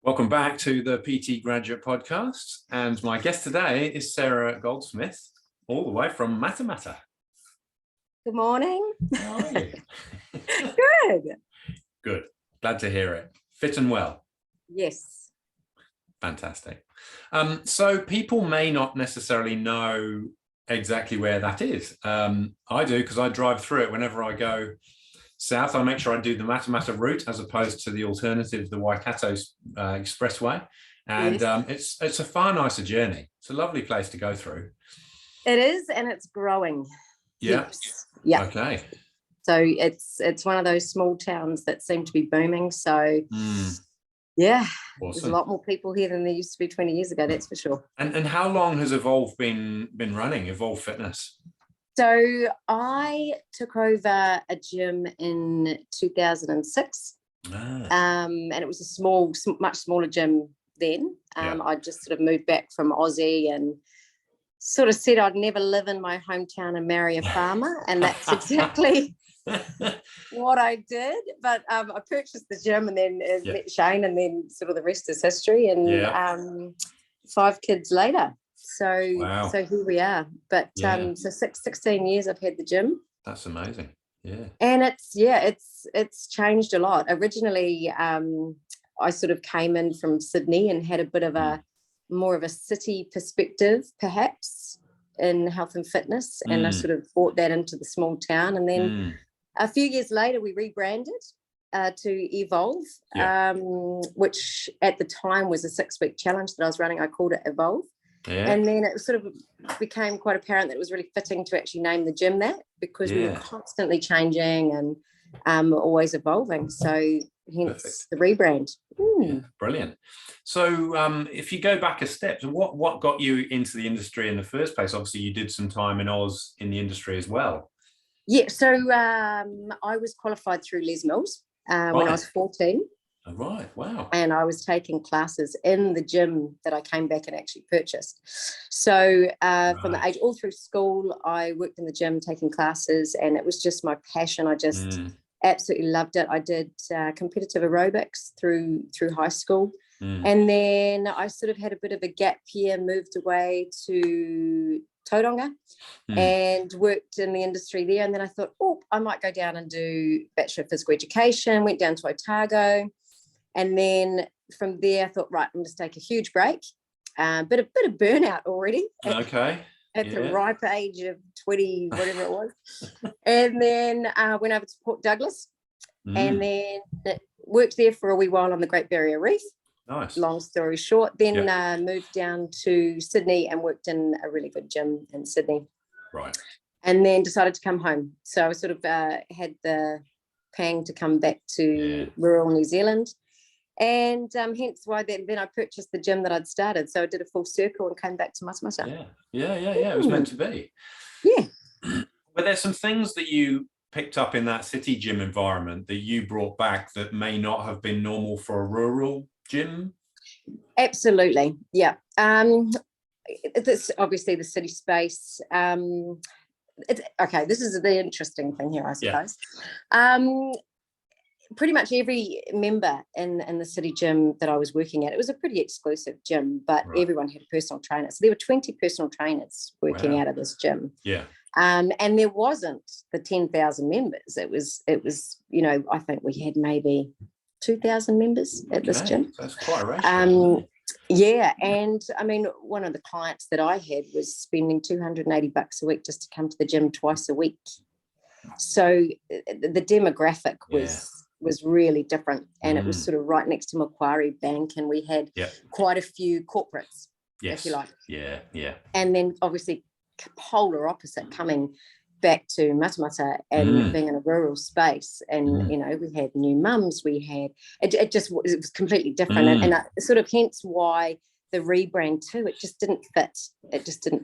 Welcome back to the PT Graduate Podcast, and my guest today is Sarah Goldsmith, all the way from Matamata. Good morning. How are you? Good. Good. Glad to hear it. Fit and well. Yes. Fantastic. So people may not necessarily know exactly where that is. I do, because I drive through it whenever I go south. I make sure I do the Matamata route as opposed to the alternative, the Waikato Expressway. And Yes. it's a far nicer journey. It's a lovely place to go through. It is, and it's growing. Yeah. Heaps. Yeah. Okay. So it's one of those small towns that seem to be booming. So yeah, Awesome. There's a lot more people here than there used to be 20 years ago, that's for sure. And how long has Evolve been running, Evolve Fitness? So I took over a gym in 2006. And it was a much smaller gym then. I just sort of moved back from Aussie and sort of said I'd never live in my hometown and marry a farmer, and that's exactly what I did. But I purchased the gym and then met Shane, and then sort of the rest is history. And 5 kids later. So here we are. But so 16 years I've had the gym. That's amazing. Yeah. And it's changed a lot. Originally, I sort of came in from Sydney and had a bit of more of a city perspective, perhaps, in health and fitness. And I sort of brought that into the small town. And then a few years later, we rebranded to Evolve, which at the time was a 6-week challenge that I was running. I called it Evolve. Yeah. And then it sort of became quite apparent that it was really fitting to actually name the gym that, because we were constantly changing and always evolving. So hence the rebrand. Yeah, brilliant. So if you go back a step, so what got you into the industry in the first place? Obviously, you did some time in Oz in the industry as well. Yeah, so I was qualified through Les Mills when I was 14. Oh, right, wow. And I was taking classes in the gym that I came back and actually purchased. So from the age all through school, I worked in the gym taking classes, and it was just my passion. I just absolutely loved it. I did competitive aerobics through high school. And then I sort of had a bit of a gap year, moved away to Tauranga and worked in the industry there. And then I thought, I might go down and do Bachelor of Physical Education, went down to Otago. And then from there, I thought, right, I'm going to take a huge break. Bit of burnout already. At the ripe age of 20, whatever it was. And then went over to Port Douglas and then worked there for a wee while on the Great Barrier Reef. Nice. Long story short, then moved down to Sydney and worked in a really good gym in Sydney. Right. And then decided to come home. So I sort of had the pang to come back to rural New Zealand. And hence why then I purchased the gym that I'd started. So I did a full circle and came back to Matamata. Yeah. It was meant to be. Yeah. Were there some things that you picked up in that city gym environment that you brought back that may not have been normal for a rural gym? Absolutely. Yeah. This obviously the city space. This is the interesting thing here, I suppose. Pretty much every member in the city gym that I was working at, it was a pretty exclusive gym, but everyone had a personal trainer. So there were 20 personal trainers working out of this gym. Yeah. And there wasn't the 10,000 members. It was, I think we had maybe 2,000 members at this gym. That's quite a ratio. Yeah. And I mean, one of the clients that I had was spending $280 a week just to come to the gym twice a week. So the demographic was really different, and it was sort of right next to Macquarie Bank, and we had quite a few corporates, if you like. Yeah. And then obviously polar opposite, coming back to Matamata and being in a rural space, and we had new mums, we had it was completely different, and sort of hence why the rebrand too, it just didn't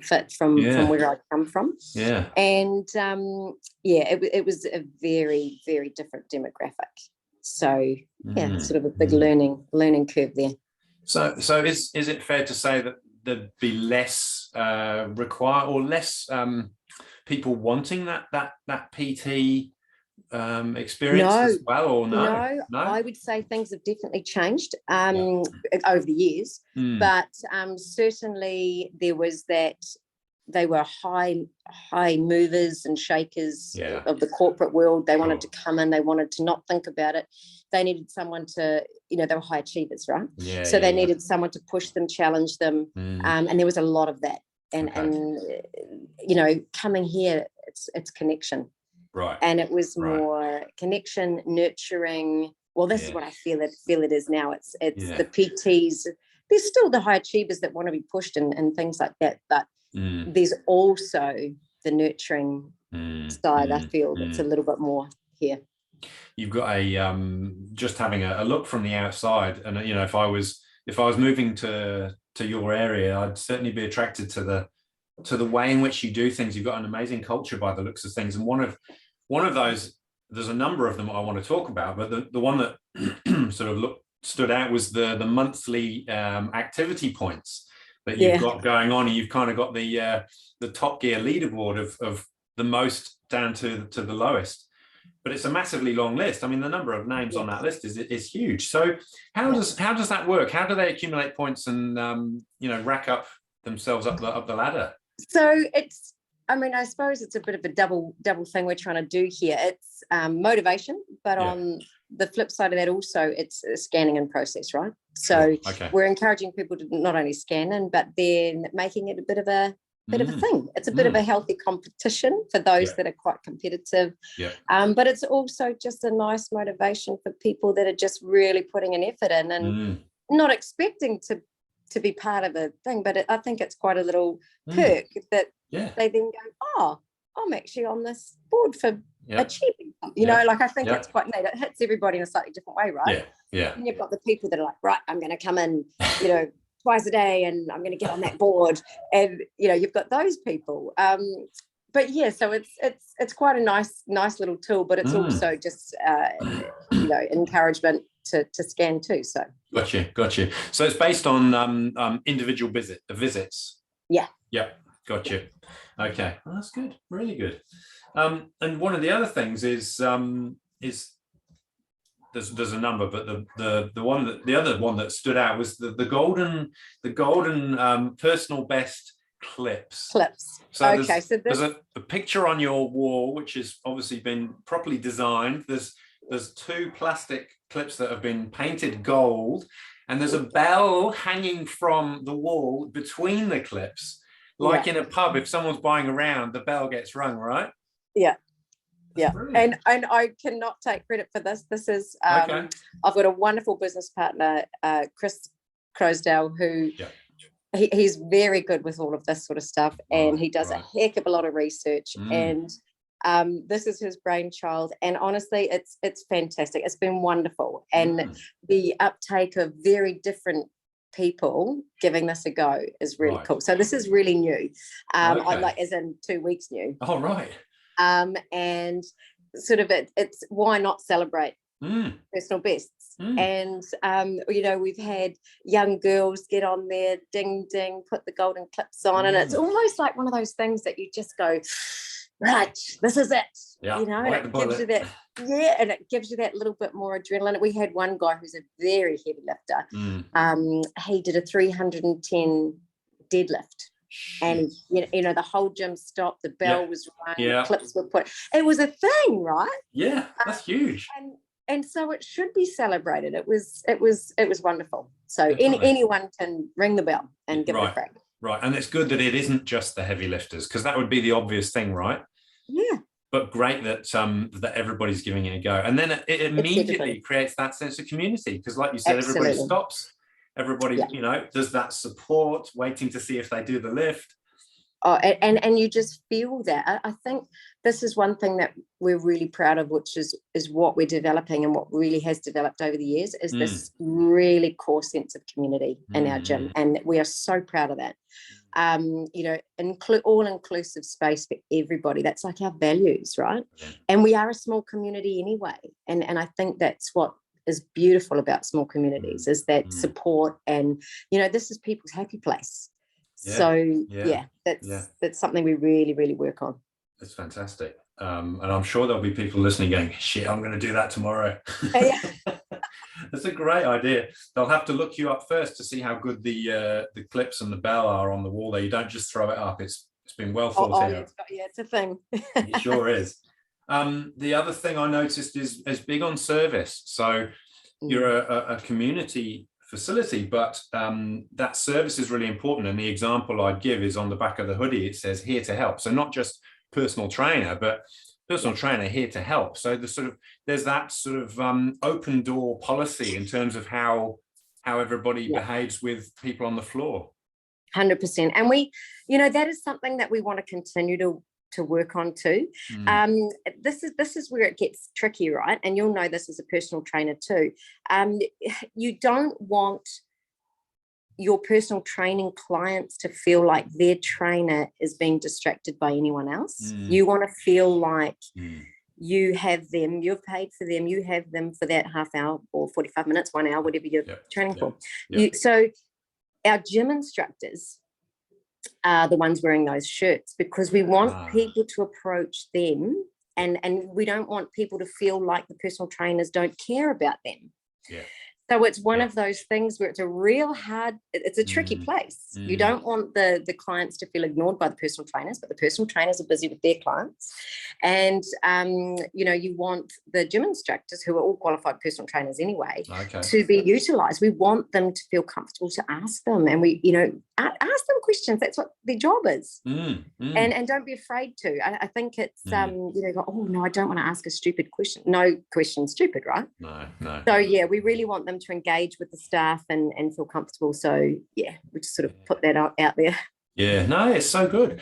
fit from where I'd come from. Yeah. And it was a very, very different demographic. So sort of a big learning curve there. So is it fair to say that there'd be less require or less people wanting that PT experienced as well, or no? No, I would say things have definitely changed Yeah. over the years, Mm. but certainly there was that they were high movers and shakers Yeah. of the corporate world. They wanted Sure. to come in, they wanted to not think about it. They needed someone to, they were high achievers, right? Yeah, so yeah, they yeah. needed someone to push them, challenge them, and there was a lot of that. And coming here, it's connection. Right. And it was Right. more connection, nurturing. Well, this is what I feel it is now. It's Yeah. the PTs. There's still the high achievers that want to be pushed and things like that, but there's also the nurturing side. I feel that's a little bit more here. You've got a just having a look from the outside, and if I was moving to your area, I'd certainly be attracted to the way in which you do things. You've got an amazing culture by the looks of things, and one of those, there's a number of them I want to talk about, but the one that sort of stood out was the monthly activity points that you've got going on, and you've kind of got the Top Gear leaderboard of the most down to the lowest. But it's a massively long list. I mean, the number of names on that list is huge. So how does that work? How do they accumulate points and rack up themselves up the ladder? So I suppose it's a bit of a double thing we're trying to do here. It's motivation, but on the flip side of that also, it's a scanning and process, right? So we're encouraging people to not only scan in, but then making it a bit of a thing. It's a bit of a healthy competition for those that are quite competitive. But it's also just a nice motivation for people that are just really putting an effort in and not expecting to be part of a thing. But I think it's quite a little perk that they then go, oh, I'm actually on this board for achieving something. I think it's quite neat. It hits everybody in a slightly different way, right? And you've got the people that are like, right, I'm going to come in, twice a day and I'm going to get on that board, and you've got those people. But so it's quite a nice little tool, but it's also just encouragement to scan too. So gotcha. So it's based on individual visits. Gotcha. Okay, well, that's good, really good. And one of the other things is there's a number, but the other one that stood out was the golden personal best clips. So there's a picture on your wall, which has obviously been properly designed. There's two plastic clips that have been painted gold, and there's a bell hanging from the wall between the clips. Like in a pub, if someone's buying around, the bell gets rung, right? And I cannot take credit for this. This is I've got a wonderful business partner, Chris Crosdale, who he's very good with all of this sort of stuff, and he does a heck of a lot of research. And this is his brainchild, and honestly, it's fantastic. It's been wonderful, and the uptake of very different people giving this a go is really cool. So this is really new. I'm like, as in 2 weeks new. Oh, right. And sort of it's why not celebrate personal bests? And we've had young girls get on there, ding ding, put the golden clips on, and it's almost like one of those things that you just go, right, this is it. And it gives you that and it gives you that little bit more adrenaline. We had one guy who's a very heavy lifter. He did a 310 deadlift. And the whole gym stopped, the bell was rung, clips were put. It was a thing, right? That's huge. And so it should be celebrated. It was wonderful. So anyone can ring the bell and give it a crack. Right. And it's good that it isn't just the heavy lifters, because that would be the obvious thing, right? But great that that everybody's giving it a go. And then it immediately creates that sense of community, because like you said, everybody stops. Everybody, does that support, waiting to see if they do the lift. Oh, and you just feel that. I think this is one thing that we're really proud of, which is what we're developing, and what really has developed over the years is this really core sense of community in our gym, and we are so proud of that. All-inclusive space for everybody. That's like our values, right? And we are a small community anyway, and I think that's what is beautiful about small communities, is that support, and this is people's happy place. That's something we really, really work on. It's fantastic. And I'm sure there'll be people listening going, shit, I'm going to do that tomorrow. Yeah. That's a great idea. They'll have to look you up first to see how good the clips and the bell are on the wall there. You don't just throw it up. It's been well thought out. Yeah, it's a thing. It sure is. The other thing I noticed is big on service. So you're a community facility, but that service is really important. And the example I'd give is on the back of the hoodie, it says here to help. So not just personal trainer, but personal trainer here to help. So there's that sort of open door policy in terms of how everybody behaves with people on the floor. 100%. And we, that is something that we want to continue to work on too. This is where it gets tricky, right? And you'll know this as a personal trainer too. You don't want your personal training clients to feel like their trainer is being distracted by anyone else. You want to feel like you have them, you've paid for them, you have them for that half hour or 45 minutes, 1 hour, whatever you're training for. So our gym instructors are the ones wearing those shirts, because we want people to approach them, and we don't want people to feel like the personal trainers don't care about them. So it's one of those things where it's a real hard, it's a tricky place. You don't want the clients to feel ignored by the personal trainers, but the personal trainers are busy with their clients. And, you want the gym instructors, who are all qualified personal trainers anyway, to be utilised. We want them to feel comfortable to ask them. And we, ask them questions. That's what their job is. And don't be afraid to. I think it's, oh, no, I don't want to ask a stupid question. No question's stupid, right? No. So, we really want them to engage with the staff and feel comfortable. So we just sort of put that out there. No, it's so good.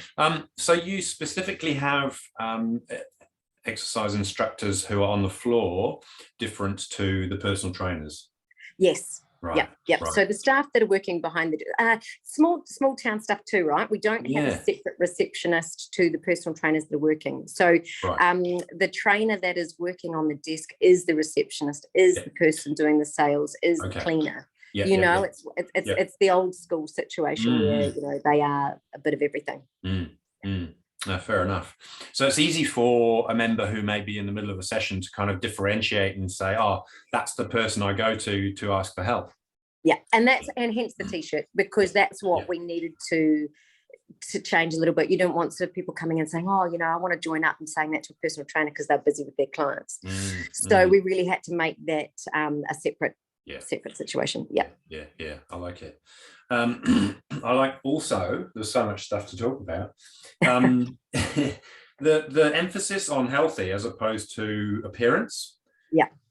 So you specifically have exercise instructors who are on the floor, different to the personal trainers? Yes. Right. Yep. Right. So the staff that are working behind the small town stuff too, right? We don't have a separate receptionist to the personal trainers that are working. So the trainer that is working on the desk is the receptionist, is the person doing the sales, is the cleaner. It's the old school situation where they are a bit of everything. No, fair enough. So it's easy for a member who may be in the middle of a session to kind of differentiate and say, oh, that's the person I go to ask for help. Yeah, and hence the t-shirt, because that's what we needed to change a little bit. You don't want sort of people coming and saying, oh, I want to join up and saying that to a personal trainer because they're busy with their clients. So we really had to make that a separate situation. Yeah, I like it. I like also, there's so much stuff to talk about, the emphasis on healthy as opposed to appearance.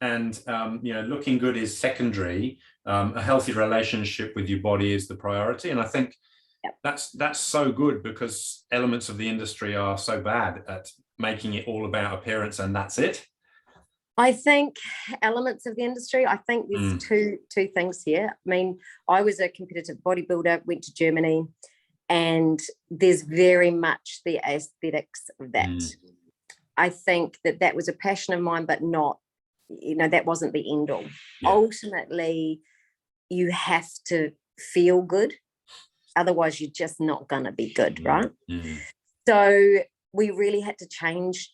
And looking good is secondary. A healthy relationship with your body is the priority, and I think that's so good, because elements of the industry are so bad at making it all about appearance and that's it. I think elements of the industry, I think there's two things here. I mean, I was a competitive bodybuilder, went to Germany, and there's very much the aesthetics of that. I think that was a passion of mine, but not, that wasn't the end all. Ultimately, you have to feel good. Otherwise, you're just not going to be good, right? So we really had to change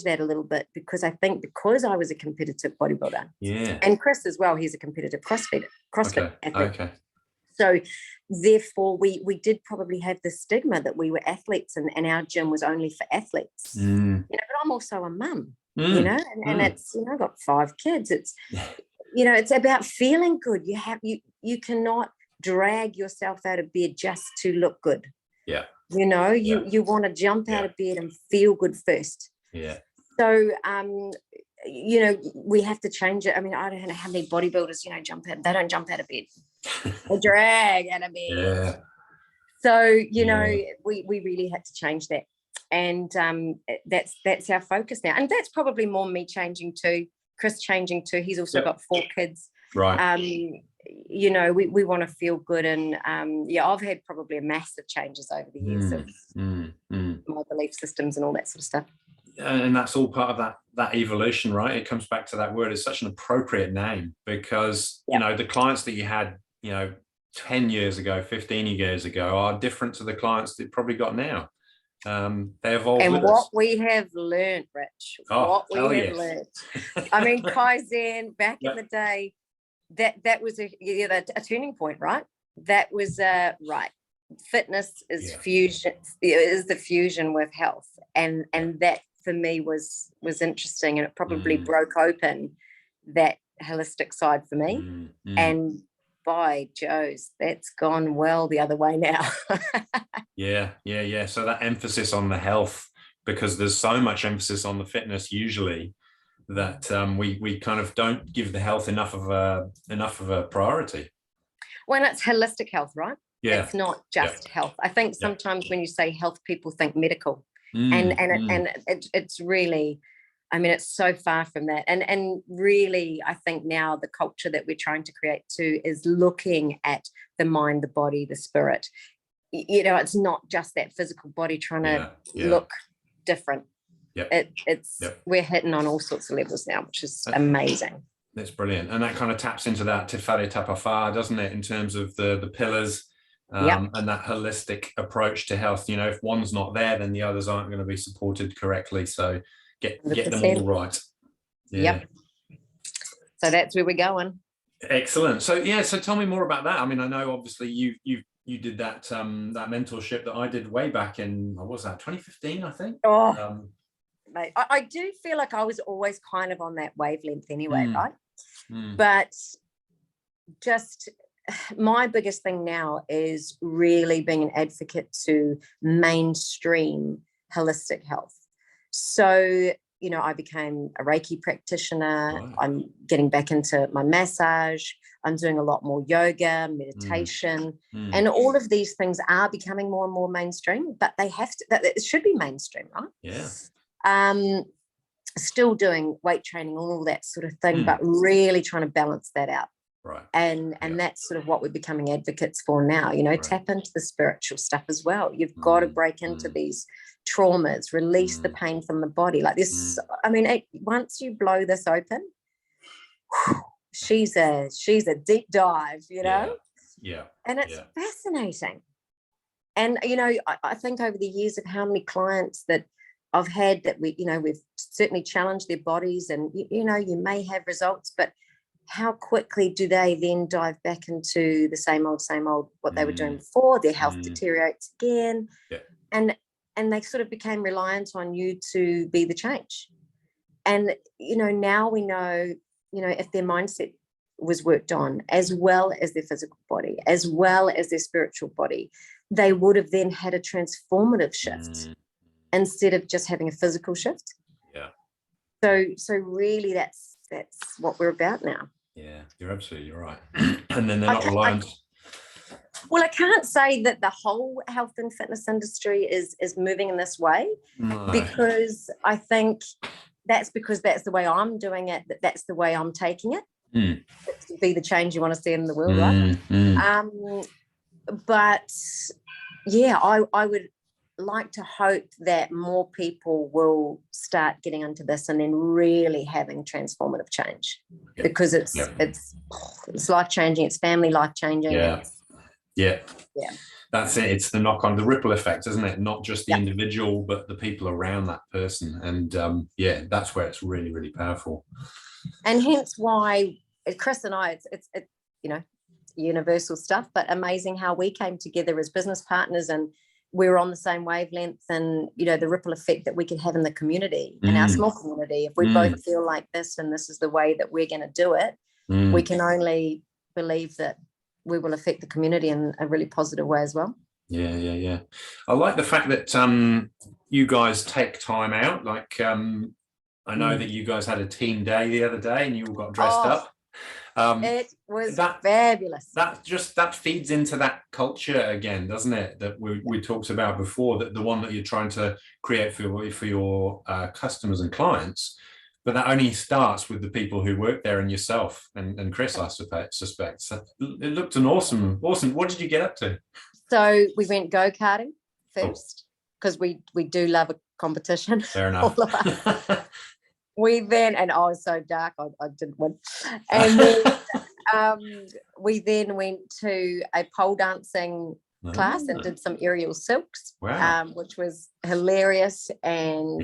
that a little bit, because I think because I was a competitive bodybuilder, and Chris as well, he's a competitive CrossFit athlete. So therefore we did probably have the stigma that we were athletes and our gym was only for athletes. But I'm also a mum, and it's, I've got 5 kids. It's it's about feeling good. You cannot drag yourself out of bed just to look good. You want to jump out of bed and feel good first. So we have to change it. I mean, I don't know how many bodybuilders they don't jump out of bed. They drag out of bed. So we really had to change that, and that's our focus now. And that's probably more me changing too, Chris changing too. He's also got 4 kids. Right. We want to feel good, and I've had probably a massive changes over the years of my belief systems and all that sort of stuff. And that's all part of that evolution, right? It comes back to that word. It's such an appropriate name, because the clients that you had 10 years ago, 15 years ago are different to the clients that you've probably got now. They evolve And with what us. we have learned, Rich, Oh, what we hell have yes. learned. I mean, Kaizen back Yep. in the day, that was a turning point, right? That was right. Fitness is fusion, is the fusion with health, and that for me was interesting, and it probably broke open that holistic side for me. And by Joe's, that's gone well the other way now. Yeah. So that emphasis on the health, because there's so much emphasis on the fitness usually, that we kind of don't give the health enough of a priority. When it's holistic health, right? Yeah. It's not just health. I think sometimes when you say health, people think medical, and it's really, I mean, it's so far from that. And really, I think now the culture that we're trying to create too is looking at the mind, the body, the spirit. You know, it's not just that physical body trying to look different. We're hitting on all sorts of levels now, which is amazing. That's brilliant. And that kind of taps into that Te Whare Tapa Whā, doesn't it, in terms of the pillars and that holistic approach to health. You know, if one's not there, then the others aren't going to be supported correctly. So get them all right. So that's where we're going. Excellent. So so tell me more about that. I mean, I know obviously you did that that mentorship that I did way back in, what was that, 2015, I think. Mate, I do feel like I was always kind of on that wavelength anyway, right? But just my biggest thing now is really being an advocate to mainstream holistic health. So, you know, I became a Reiki practitioner. Right. I'm getting back into my massage. I'm doing a lot more yoga, meditation, and all of these things are becoming more and more mainstream, but they have to, it should be mainstream, right? Yeah. Still doing weight training, all that sort of thing, but really trying to balance that out. Right. And that's sort of what we're becoming advocates for now, you know, tap into the spiritual stuff as well. You've got to break into these traumas, release the pain from the body. Like this, I mean, once you blow this open, she's a deep dive, you know? Yeah. And it's fascinating. And, you know, I think over the years of how many clients that I've had that we've certainly challenged their bodies, and, you know, you may have results, but how quickly do they then dive back into the same old, what they were doing before? Their health deteriorates again. And they sort of became reliant on you to be the change. And, you know, now we know, you know, if their mindset was worked on as well as their physical body, as well as their spiritual body, they would have then had a transformative shift instead of just having a physical shift. So really that's what we're about now. Yeah, you're absolutely right. And then they're not reliant. Well, I can't say that the whole health and fitness industry is moving in this way, because I think that's because that's the way I'm doing it, that's the way I'm taking it. To be the change you want to see in the world, right? But yeah, I would like to hope that more people will start getting into this and then really having transformative change, because it's life-changing, it's family life-changing. That's it. It's the knock-on, the ripple effect, isn't it? Not just the individual, but the people around that person. And that's where it's really, really powerful. And hence why Chris and I, it's you know, universal stuff, but amazing how we came together as business partners, and we were on the same wavelength, and, you know, the ripple effect that we could have in the community, in our small community. If we both feel like this, and this is the way that we're going to do it, we can only believe that we will affect the community in a really positive way as well. Yeah. I like the fact that you guys take time out. Like, I know that you guys had a team day the other day, and you all got dressed up. It was fabulous. That feeds into that culture again, doesn't it? That we talked about before, that the one that you're trying to create for your customers and clients. But that only starts with the people who work there and yourself and Chris, I suspect. So it looked an awesome. What did you get up to? So we went go-karting first, because we do love a competition. Fair enough. All of us. We then, and I was so dark, I didn't win. And then we then went to a pole dancing class and did some aerial silks, Wow. which was hilarious, and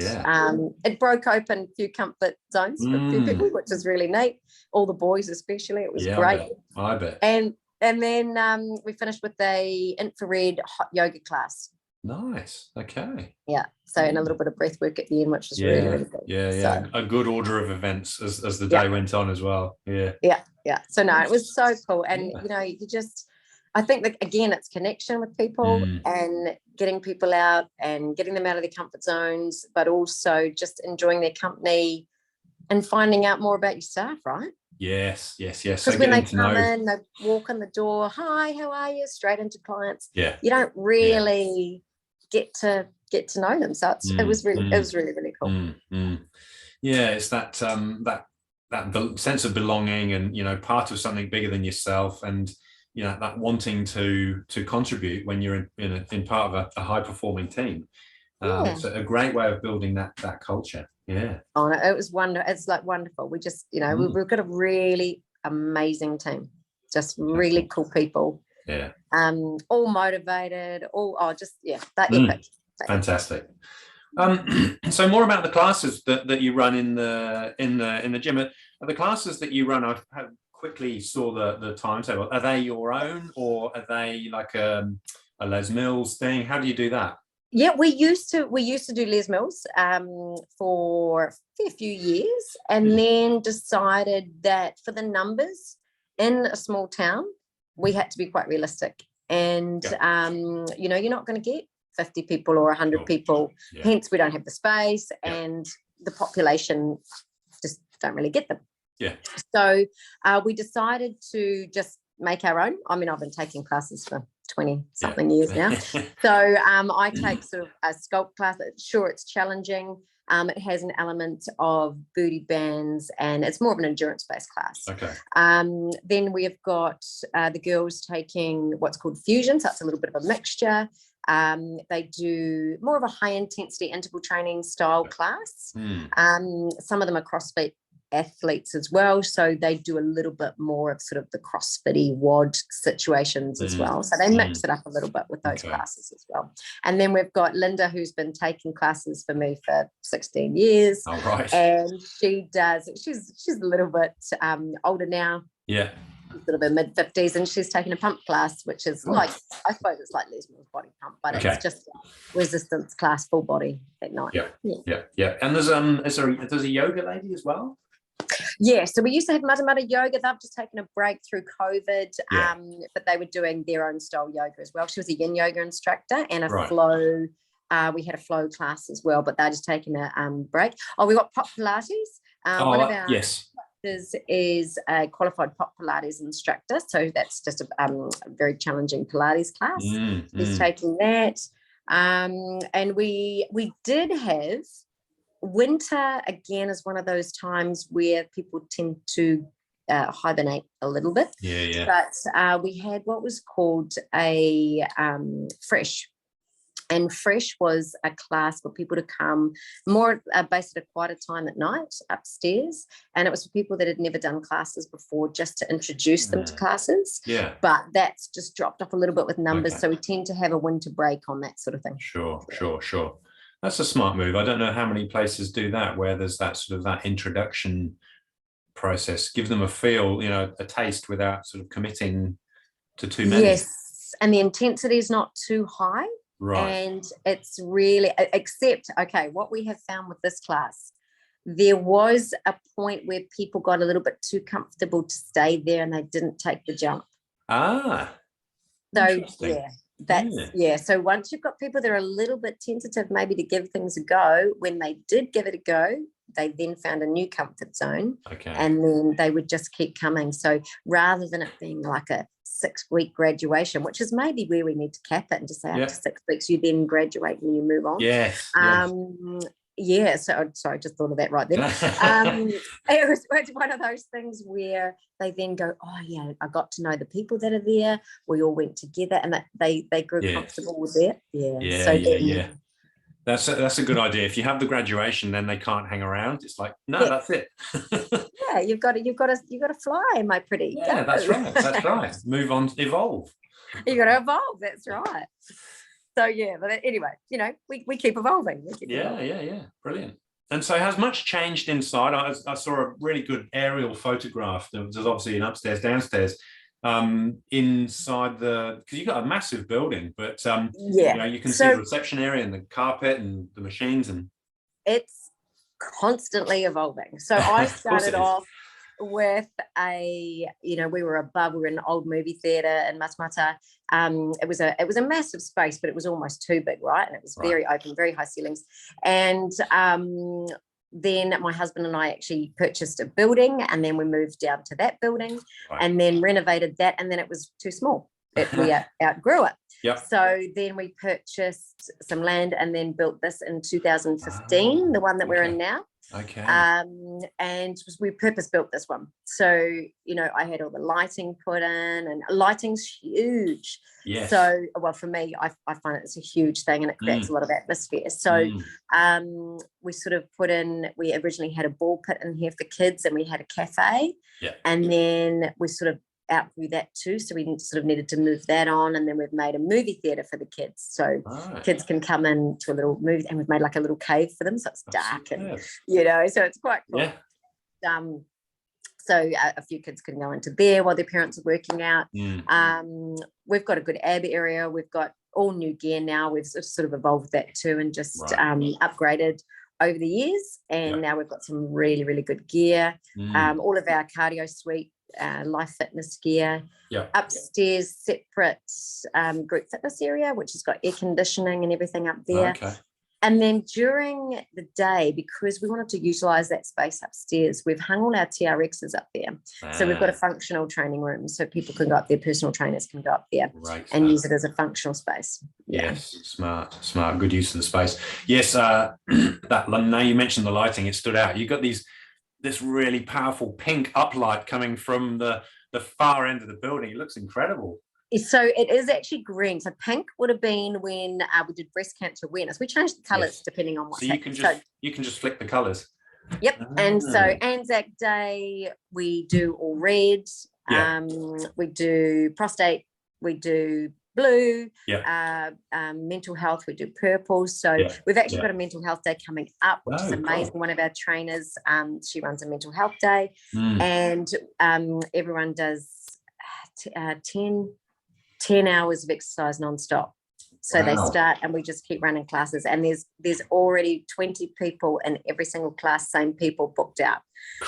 it broke open a few comfort zones for a few people, which is really neat. All the boys especially, it was great. I bet. And then we finished with a infrared hot yoga class. Nice. Okay. Yeah. So and a little bit of breath work at the end, which was really, really good. So, a good order of events as the day went on as well. Yeah. So no, it was so cool. And I think that again, it's connection with people and getting people out and getting them out of their comfort zones, but also just enjoying their company and finding out more about your staff, right? Yes. Because So when they come in, they walk in the door, hi, how are you? Straight into clients. Yeah. You don't really get to know them. So it was really really cool. Yeah, it's that sense of belonging and part of something bigger than yourself, and that wanting to contribute when you're in part of a high performing team. It's a great way of building that culture. Yeah. Oh no, it was wonderful. It's like wonderful. We just we've got a really amazing team, just really cool people. Yeah. All motivated. That epic. Fantastic. So more about the classes that you run in the gym. Are the classes that you run, I quickly saw the timetable. Are they your own, or are they like a Les Mills thing? How do you do that? Yeah, we used to do Les Mills for a fair fefew years, and then decided that for the numbers in a small town, we had to be quite realistic. And you're not going to get 50 people or 100 people. Hence, we don't have the space, and the population just don't really get them. Yeah. So we decided to just make our own. I mean, I've been taking classes for 20 something years now. So I take sort of a sculpt class. Sure, it's challenging. It has an element of booty bands, and it's more of an endurance-based class. Okay. Then we have got the girls taking what's called fusion, so it's a little bit of a mixture. They do more of a high-intensity interval training style class. Some of them are CrossFit athletes as well, so they do a little bit more of sort of the CrossFit-y WOD situations as well, so they mix it up a little bit with those classes as well. And then we've got Linda, who's been taking classes for me for 16 years. All right. And she's a little bit older now, sort of in mid-50s, and she's taking a pump class, which is like, I suppose it's like Les Mills body pump, but it's just a resistance class, full body at night. And there's a yoga lady as well. Yeah, so we used to have Matamata yoga. They've just taken a break through COVID, but they were doing their own style yoga as well. She was a yin yoga instructor and a flow. We had a flow class as well, but they're just taking a break. Oh, we got pop Pilates. One of our is a qualified pop Pilates instructor, so that's just a very challenging Pilates class. He's taking that, and we did have. Winter again is one of those times where people tend to hibernate a little bit. But we had what was called a Fresh. And Fresh was a class for people to come more based at a quieter time at night upstairs. And it was for people that had never done classes before, just to introduce them to classes. But that's just dropped off a little bit with numbers. So we tend to have a winter break on that sort of thing. Sure. That's a smart move. I don't know how many places do that, where there's that sort of that introduction process. Give them a feel, a taste without sort of committing to too many. Yes, and the intensity is not too high. Right. And it's really, except, what we have found with this class, there was a point where people got a little bit too comfortable to stay there and they didn't take the jump. So once you've got people that are a little bit tentative maybe to give things a go, when they did give it a go, they then found a new comfort zone, and then they would just keep coming. So rather than it being like a 6-week graduation, which is maybe where we need to cap it and just say after 6 weeks you then graduate and you move on. So sorry, I just thought of that right then. It was one of those things where they then go, I got to know the people that are there. We all went together, and that they grew comfortable with it. That's a good idea. If you have the graduation, then they can't hang around. It's like, no, Yeah. that's it. Yeah, you've got to fly, my pretty. Yeah, Go. that's right. That's right. Move on, evolve. You got to evolve. That's right. So yeah, but anyway, we keep evolving. Yeah. Brilliant. And so has much changed inside? I saw a really good aerial photograph. There's obviously an upstairs, downstairs. Inside because you've got a massive building, but you can see the reception area and the carpet and the machines, and it's constantly evolving. So I started off with we were in an old movie theater in Matamata. It was a massive space, but it was almost too big, right? And it was very open, very high ceilings. And then my husband and I actually purchased a building, and then we moved down to that building and then renovated that, and then it was too small. We outgrew it. Yep. So then we purchased some land and then built this in 2015, the one that we're in now. Okay. And we purpose built this one. So, I had all the lighting put in, and lighting's huge. Yes. So, well, for me, I find it's a huge thing, and it creates a lot of atmosphere. So, we sort of we originally had a ball pit in here for kids, and we had a cafe. Yeah. And then we sort of outgrew that too, so we sort of needed to move that on, and then we've made a movie theater for the kids, so kids can come in to a little movie, and we've made like a little cave for them, so it's dark and so it's quite cool. So a few kids can go into there while their parents are working out. We've got a good ab area, we've got all new gear now, we've sort of evolved that too, and just upgraded over the years, and now we've got some really, really good gear. All of our cardio suite, life fitness gear. Upstairs, separate group fitness area, which has got air conditioning and everything up there. And then during the day, because we wanted to utilize that space upstairs, we've hung all our TRXs up there. So we've got a functional training room, so people can go up there, personal trainers can go up there and use it as a functional space. Yes, smart, good use of the space. Yes, that now you mentioned the lighting, it stood out. You've got this really powerful pink uplight coming from the far end of the building. It looks incredible. So it is actually green. So pink would have been when we did breast cancer awareness. We changed the colours depending on what. So you can just flick the colours. Yep. And so Anzac Day we do all red. We do prostate. We do blue. Mental health we do purple. So we've actually got a mental health day coming up, which is amazing. Cool. One of our trainers, she runs a mental health day, and everyone does 10 hours of exercise non-stop. So they start, and we just keep running classes, and there's already 20 people in every single class, same people booked out.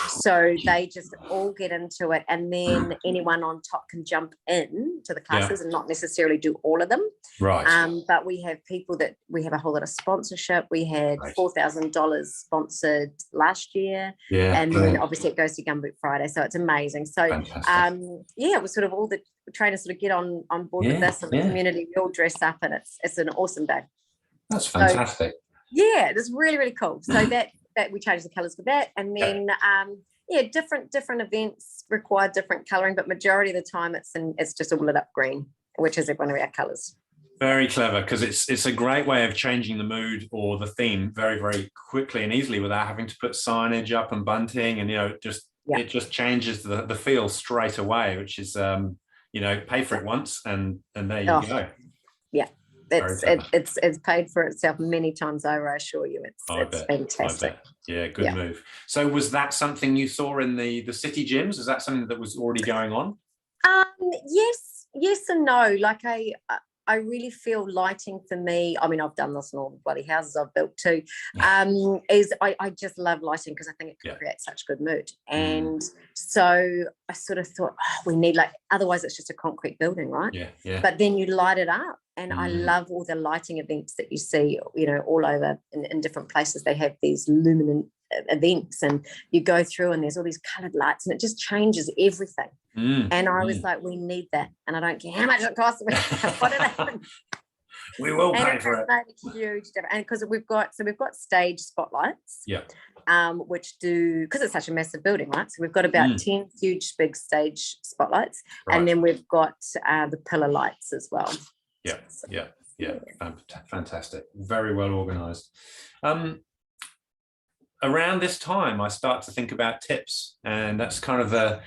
So they just all get into it, and then anyone on top can jump in to the classes and not necessarily do all of them. But we have people that we have a whole lot of sponsorship. We had $4,000 sponsored last year, and then obviously it goes to Gumboot Friday, so it's amazing. So it was sort of all the trainers sort of get on board with this, and the community, we all dress up, and it's an awesome day. That's fantastic. So, it's really, really cool. So that we changed the colours for that, and then different events require different colouring, but majority of the time it's just all lit up green, which is one of our colours. Very clever, because it's a great way of changing the mood or the theme very, very quickly and easily without having to put signage up and bunting, and it just changes the feel straight away, which is pay for it once and there you go. It's paid for itself many times over, I assure you. It's fantastic. Good move. So was that something you saw in the city gyms? Is that something that was already going on? Yes and no. Like I really feel lighting for me, I mean, I've done this in all the bloody houses I've built too, is I just love lighting, because I think it can create such good mood. And so I sort of thought, we need, otherwise it's just a concrete building, right? But then you light it up, and I love all the lighting events that you see, all over in different places. They have these luminant events, and you go through and there's all these coloured lights, and it just changes everything. And I was like, we need that, and I don't care how much it costs. We will pay for it. It's made a huge difference, and because we've got stage spotlights, which do, because it's such a massive building, right? So we've got about 10 huge big stage spotlights, and then we've got the pillar lights as well. Yeah, fantastic. Very well organized. Around this time, I start to think about tips, and that's kind of the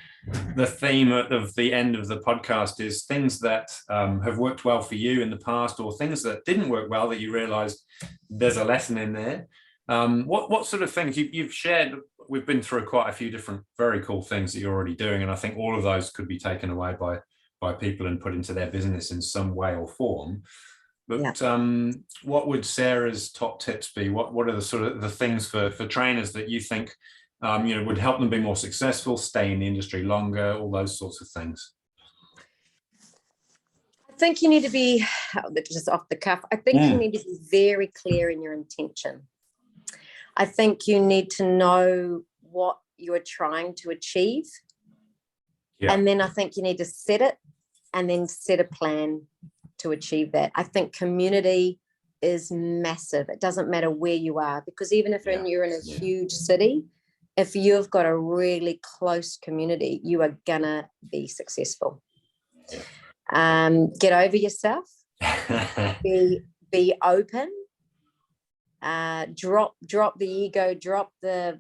theme of the end of the podcast, is things that have worked well for you in the past, or things that didn't work well that you realized there's a lesson in there. What sort of things you've shared? We've been through quite a few different very cool things that you're already doing, and I think all of those could be taken away by people and put into their business in some way or form. But what would Sarah's top tips be? What are the sort of the things for trainers that you think would help them be more successful, stay in the industry longer, all those sorts of things? I think you need to be, just off the cuff, I think you need to be very clear in your intention. I think you need to know what you're trying to achieve. Yeah. And then I think you need to set it and then set a plan to achieve that. I think community is massive. It doesn't matter where you are, because even if you're in a huge city, if you've got a really close community, you are gonna be successful. Get over yourself. be open. Drop the ego, drop the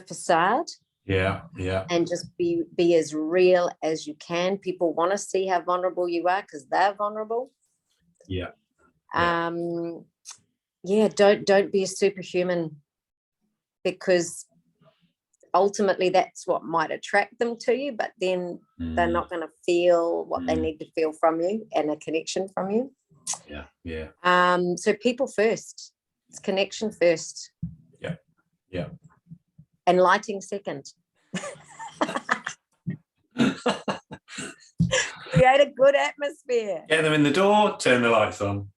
facade. And just be as real as you can. People want to see how vulnerable you are because they're vulnerable. Don't be a superhuman, because ultimately that's what might attract them to you, but then they're not going to feel what they need to feel from you, and a connection from you. So people first. It's connection first. And lighting second. Create a good atmosphere. Get them in the door, turn the lights on.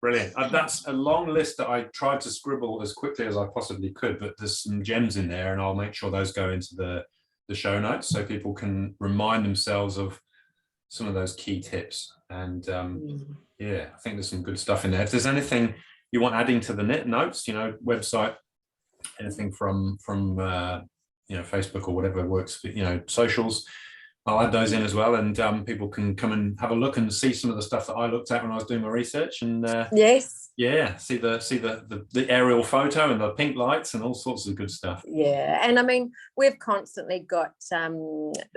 Brilliant. That's a long list that I tried to scribble as quickly as I possibly could, but there's some gems in there, and I'll make sure those go into the show notes so people can remind themselves of some of those key tips. And I think there's some good stuff in there. If there's anything you want adding to the notes, website, anything from Facebook or whatever works, socials, I'll add those in as well, and people can come and have a look and see some of the stuff that I looked at when I was doing my research, and see the aerial photo and the pink lights and all sorts of good stuff. And I mean, we've constantly got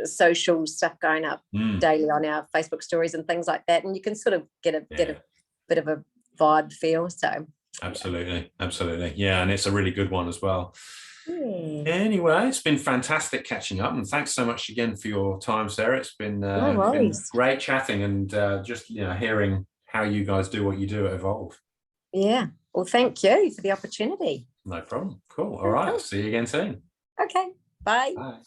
social stuff going up daily on our Facebook stories and things like that, and you can sort of get a bit of a vibe feel. So absolutely, and it's a really good one as well. Anyway, it's been fantastic catching up, and thanks so much again for your time, Sarah. It's been, been great chatting, and just hearing how you guys do what you do at Evolve. Well, thank you for the opportunity. No problem. Cool. All right. See you again soon. Okay. Bye.